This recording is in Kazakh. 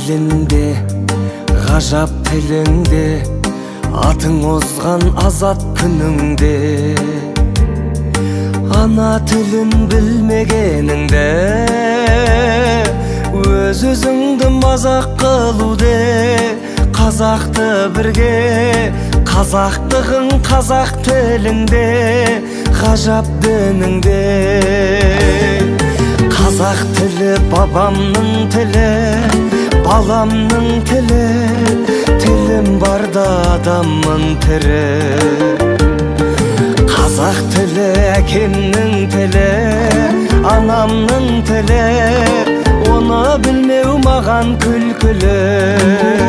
елінде, ғажап тіліңде, атың озған азат күніңде. Ана тілін білмегеніңде, өз-өзіңді мазақ қылуде. Қазақты бірге, қазақтығың қазақ тіліңде, ғажап дініңде. Қазақ тілі бабамның тілі, баламның тілі, тілім барда адаммын тірі. Қазақ тілі әкемнің тілі, анамның тілі, оны білмеу маған күлкілі.